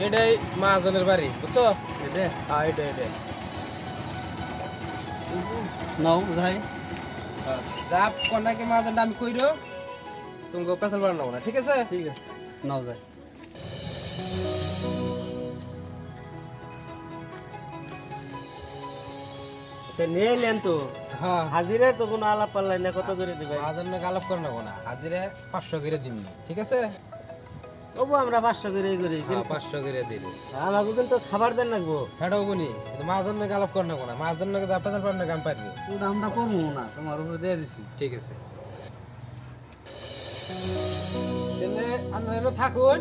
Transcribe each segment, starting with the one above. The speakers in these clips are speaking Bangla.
এটাই মহাজনের বাড়ি বুঝছো? এটা হ্যাঁ এটা নাও ভাই যা কন্যাকে মহাজনটা আমি কইরো তুমি পেছাল বানাবো না, ঠিক আছে? ঠিক আছে নাও যাই নিয়ে এলেন তো হ্যাঁ হাজিরার তো কোনো আলাপ পাল্লাই না, কত করে দিবে? মহাজনকে আলাপ করে নেবো না, হাজিরে 500 করে দিমনি, ঠিক আছে? তবু আমরা 500 করে করি, হ্যাঁ 500 করে দিল। আমাকে কিন্তু খাবার দেন লাগবো। হেটাও বনি কিন্তু মহাজনকে আলাপ করে নেবো না, মহাজনকে যা পেছাল বানানো কাম পারবে। ওটা আমরা করবো না, তোমার উপরে দিয়ে দিছি। ঠিক আছে তাহলে আপনারা থাকুন,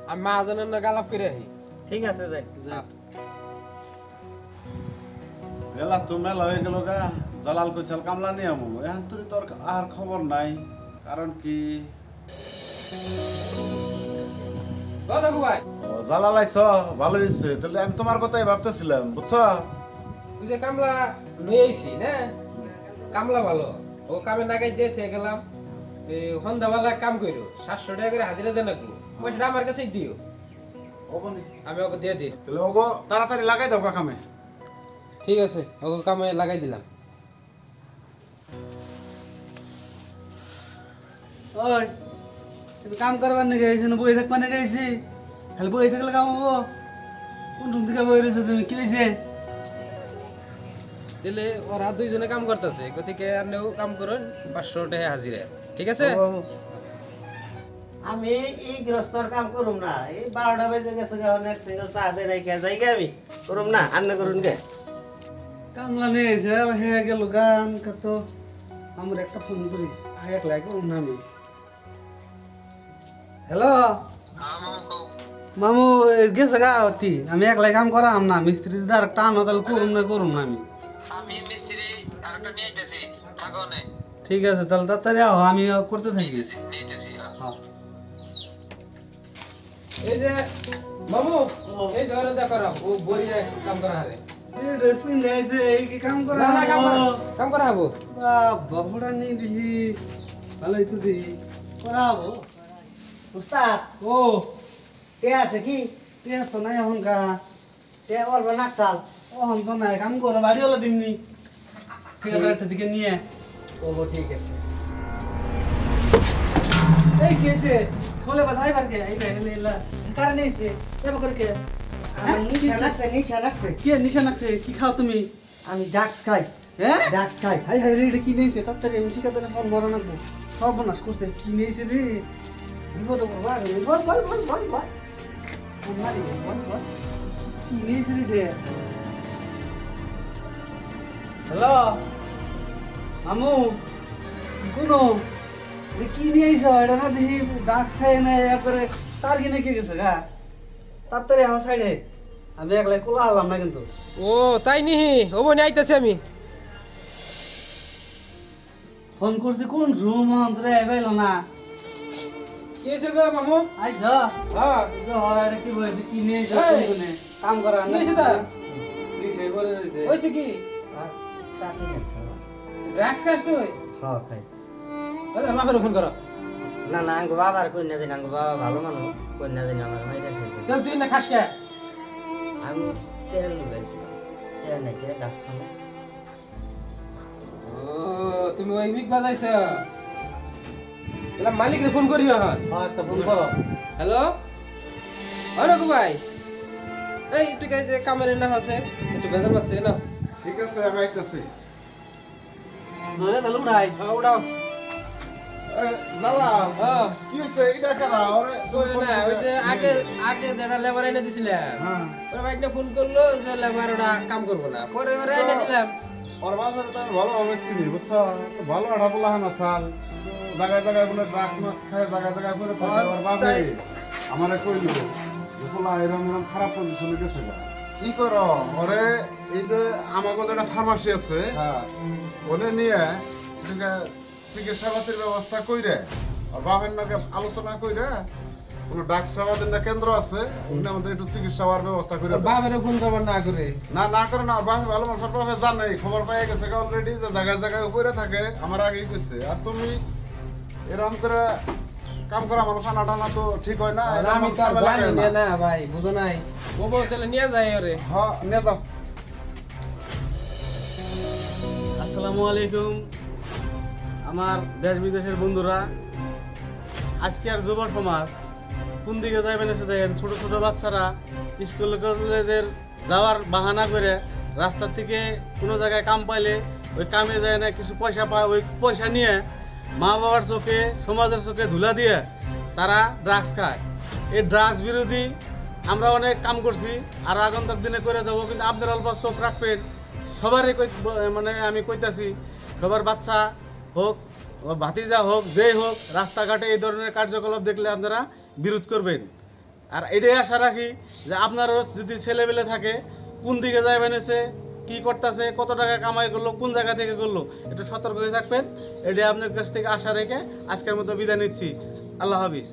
আমি মহাজনের নাকি আলাপ করে আহি। ঠিক আছে যাই মেলা তো মেলা হয়ে গেল গা, জালাল কইসাল কামলা নিয়ে আমু এখন তুই তোর আর খবর নাই, কারণ কি বলো গো ভাই, ও জালাল আইছ ভালো হয়েছে, তাহলে আমি তোমার কথাই ভাবতেছিলাম বুঝছো। তুই যে কামলা লই আইছি না, কামলা ভালো, ও কামে নাগাই দিয়ে থেকে গেলাম, এই সন্ধ্যাবেলা কাম কইরো 700 টাকা করে হাজিরা দেন নাকি, পয়সাটা আমার কাছেই দিও, ওবনি আমি ওকে দিয়ে দিই। তাহলে ওগো তাড়াতাড়ি লাগাই দাও কামে। ঠিক আছে ওকে কামে লাগাই দিলাম। ওই তুমি কাম করবার নাকি গেছি না বই থাকবার নাকি গেছি? খালি বই থাকলে কাম হবো? কোন রুম থেকে বই রয়েছে তুমি, কি হয়েছে? তাহলে ওরা দুইজনে কাম করতেছে, গতিকে আপনিও কাম করুন, 500 টাকা হাজিরা, ঠিক আছে? আমি এই গৃহস্থর কাম করুম না, এই 12টা বেজে গেছে অনেক সিঙ্গেল চা দে নাই কে যাই গে, আমি করুম না, আর না করুন গে কামলা নিয়ে এসে হয়ে গেল গান কত। আমার একটা ফোন করি, একলাই করুম না আমি। হ্যালো মামু, গেছে গা অতি, আমি একলাই কাম করাম না, মিস্ত্রি যদি আর টান তাহলে করুম না আমি। আমি মিস্ত্রি আরেকটা নিয়ে আইতেছি, থাকো না। ঠিক আছে তাহলে তাড়াতাড়ি আও, আমি করতে থাকি। নিতেছি হ্যাঁ এই যে মামু, এই যে ওরা দেখো ও বইয়ে কাম করা হারে। ড্রেস পিন্ধে আইছে, এই কি কাম করা? না না কাম করা হবো। বাবুটা নেই দিহি, ভালোই তো দিহি করাবো। উস্তাদ ও কে আছে কি? কে তো নাই এখন গা, কে বলবো নাকসাল ওহন তো নাই, কাম করে বাড়ি হলো দিমনি একটা দিকে নিয়ে। ও ঠিক আছে। এই কেছে খোলে বাস আইবার কে আইবা হেলেলা কারণে এসে এবার করে কে নিশা লাগছে কে নিশা লাগছে? কি খাও তুমি? আমি ডাক্স খাই, হ্যাঁ ডাক্স খাই। হাই হাই রে, এটা কি নেইছে? তাড়াতাড়ি আমি ঠিকাদারে ফোন বড় নাকবো, সর্বনাশ করতে কি নেইছে রে? বিপদ করবো আগে, বল বল বল বল বল ফোন মারি, বল বল কি নেইছে রে? হ্যালো মামু, কোনো কি নিয়ে আইছ? এটা না দেখি ডাক্স খাই না একবারে তার কিনে কে গেছে গা, তাড়াতাড়ি আমার সাইডে, আমি একলাই কোলা হলাম না কিন্তু। ও তাই নিহি, ও বনি আইতাছি আমি। ফোন করছি কোন রুম অন্তরে এবাইলো না। কি হইছে গো মামু? আইছ হ্যাঁ এটা কি বলছে, কি নিয়ে আইছ? এই! কোনে কাম করা কি হইছে তার? বিষয় বলে রয়েছে। হইছে কি? কাটি গেছে। ড্রাগস খাস তুই? হ্যাঁ খাই। ওই বাপের ফোন কর। না না আঙ্গো বাবার কই না দিন, আঙ্গো বাবা ভালো মানুষ, কই না দিন আমার মাইরা শেষ। চল তুই না খাস কে? আমি তেল লুগাইছি, তেল নাই কে ডাক্স খাবো। ও তুমি ওই উইক বাজাইছ। এলা মালিকরে ফোন করিও এখন। হ্যাঁ একটা ফোন করো। হ্যালো রঘু ভাই, এই একটু যে কামের না আছে একটু বেজার পাচ্ছে না। ঠিক আছে আমি আইতাছি। ধরে তাহলে উঠাই। হ্যাঁ উঠাও। জালাল হ্যাঁ কি হয়েছে এটা কেনা ওরে? ওই না ওই যে আগে আগে যেটা লেবার এনে দিছিলাম, হ্যাঁ ওর ভাইটা ফোন করলো যে লেবার ওটা কাম করবো না, পরে ওরা এনে দিলাম। ওর বাজারে তো আমি ভালোভাবে চিনি বুঝছো, তো ভালো আঠা বলা হয় না সাল, জায়গায় জায়গায় বলে ড্রাগস মাক্স খায়, জায়গায় জায়গায় করে থাকে। ওর বাবা আমারে কইলো যে পোলা এরম এরম খারাপ পজিশনে গেছে গা। কি করো ওরে, এই যে আমাকে যেটা ফার্মাসি আছে হ্যাঁ ওনে নিয়ে এদিকে চিকিৎসা পাতির ব্যবস্থা কইরে, আর বাপের নাকি আলোচনা কইরে কোনো ডাক্তার সেবাদের না কেন্দ্র আছে, ওখানে আমাদের একটু চিকিৎসা হওয়ার ব্যবস্থা করে দাও। বাপের ফোন করবার না করে না না করে না, বাপে ভালো মানুষ, বাপে জানে খবর পেয়ে গেছে অলরেডি যে জায়গায় জায়গায় উপরে থাকে, আমার আগেই কইছে। আর তুমি এরকম করে কাম করা মানুষ আনা টানা তো ঠিক হয় না আমি তো আর জানি না ভাই বুঝো নাই ও বউ তাহলে নিয়ে যায় ওরে হ্যাঁ নিয়ে যাও আসসালামু আলাইকুম আমার দেশ বিদেশের বন্ধুরা। আজকে আর যুব সমাজ কোন দিকে যাবেন এসে দেখেন, ছোট ছোট বাচ্চারা স্কুল কলেজের যাওয়ার বাহানা করে রাস্তার থেকে কোনো জায়গায় কাম পাইলে ওই কামে যায় না, কিছু পয়সা পায়, ওই পয়সা নিয়ে মা বাবার চোখে সমাজের চোখে ধুলা দিয়ে তারা ড্রাগস খায়। এই ড্রাগস বিরোধী আমরা অনেক কাম করছি, আর আগন্তুক দিনে করে যাবো, কিন্তু আপনারা অল্প চোখ রাখবেন। সবারই মানে আমি কইতাছি, সবার বাচ্চা হোক ভাতিজা হোক যেই হোক, রাস্তাঘাটে এই ধরনের কার্যকলাপ দেখলে আপনারা বিরোধ করবেন। আর এটাই আশা রাখি যে আপনারও যদি ছেলেবেলে থাকে কোন দিকে যাবেন এসে কী করতেছে, কত টাকা কামাই করলো, কোন জায়গা থেকে করলো, একটু সতর্ক হয়ে থাকবেন। এটাই আপনার কাছ থেকে আশা রেখে আজকের মতো বিদায় নিচ্ছি। আল্লাহ হাফিজ।